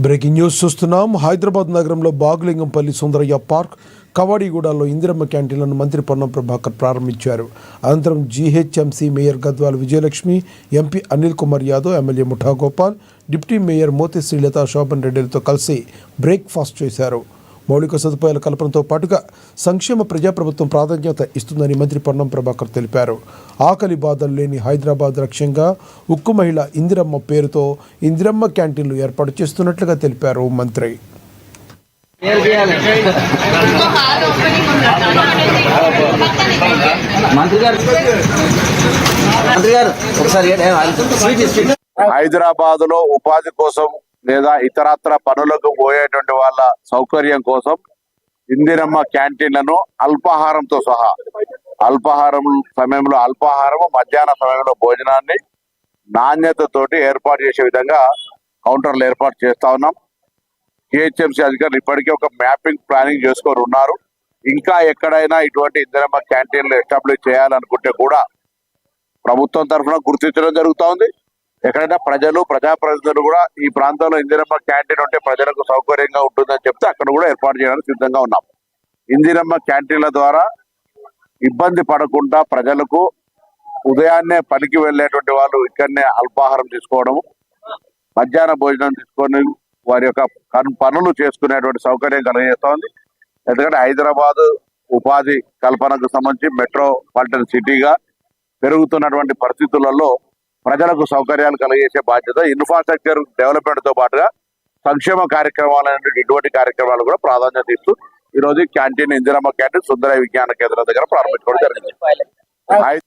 Breaking news చూస్తున్నాం. హైదరాబాద్ నగరంలో బాగులింగంపల్లి Sundarayya park, కవాడిగూడలో Indiramma క్యాంటీన్లను మంత్రి పొన్నం ప్రభాకర్ ప్రారంభించారు. అనంతరం GHMC mayor Gadwal Vijayalakshmi, MP Anil Kumar Yadav, MLA ముఠా గోపాల్, డిప్యూటీ మేయర్ మోతి శ్రీలత, శోభన్ రెడ్డిలతో కలిసి బ్రేక్ఫాస్ట్ చేశారు. మౌలిక సదుపాయాల కల్పనతో పాటుగా సంక్షేమ ప్రజాప్రభుత్వం ప్రాధాన్యత ఇస్తుందని మంత్రి పొన్నం ప్రభాకర్ తెలిపారు. ఆకలి బాధలు లేని హైదరాబాద్ లక్ష్యంగా ఉక్కు మహిళ ఇందిరమ్మ పేరుతో ఇందిరమ్మ క్యాంటీన్లు ఏర్పాటు చేస్తున్నట్లుగా తెలిపారు మంత్రి. హైదరాబాద్ లో ఉపాధి కోసం లేదా ఇతరత్ర పనులకు పోయేటువంటి వాళ్ళ సౌకర్యం కోసం ఇందిరమ్మ క్యాంటీన్లను అల్పాహారంతో సహా అల్పాహారం సమయంలో అల్పాహారం, మధ్యాహ్న సమయంలో భోజనాన్ని నాణ్యతతోటి ఏర్పాటు చేసే విధంగా కౌంటర్లు ఏర్పాటు చేస్తా ఉన్నాం. జిహెచ్ఎంసీ అధికారులు ఇప్పటికే ఒక మ్యాపింగ్ ప్లానింగ్ చేసుకొని ఉన్నారు. ఇంకా ఎక్కడైనా ఇటువంటి ఇందిరమ్మ క్యాంటీన్లు ఎస్టాబ్లిష్ చేయాలనుకుంటే కూడా ప్రభుత్వం తరఫున గుర్తించడం జరుగుతూ ఉంది. ఎక్కడైనా ప్రజాప్రతినిధులు కూడా ఈ ప్రాంతంలో ఇందిరమ్మ క్యాంటీన్ ఉంటే ప్రజలకు సౌకర్యంగా ఉంటుందని చెప్తే అక్కడ కూడా ఏర్పాటు చేయడానికి సిద్ధంగా ఉన్నాం. ఇందిరమ్మ క్యాంటీన్ల ద్వారా ఇబ్బంది పడకుండా ప్రజలకు ఉదయాన్నే పనికి వెళ్ళేటువంటి వాళ్ళు ఇక్కడనే అల్పాహారం తీసుకోవడము, మధ్యాహ్న భోజనం తీసుకొని వారి యొక్క పనులు చేసుకునేటువంటి సౌకర్యం కలిగజేస్తోంది. ఎందుకంటే హైదరాబాద్ ఉపాధి కల్పనకు సంబంధించి మెట్రోపాలిటన్ సిటీగా పెరుగుతున్నటువంటి పరిస్థితులలో ప్రజలకు సౌకర్యాలు కలిగేసే బాధ్యత ఇన్ఫ్రాస్ట్రక్చర్ డెవలప్మెంట్ తో పాటుగా సంక్షేమ కార్యక్రమాలు ఇటువంటి కార్యక్రమాలు కూడా ప్రాధాన్యత ఇస్తూ ఈ రోజు క్యాంటీన్ ఇందిరమ్మ క్యాంటీన్ సుందరయ్య విజ్ఞాన కేంద్రం దగ్గర ప్రారంభించుకోవడం జరిగింది.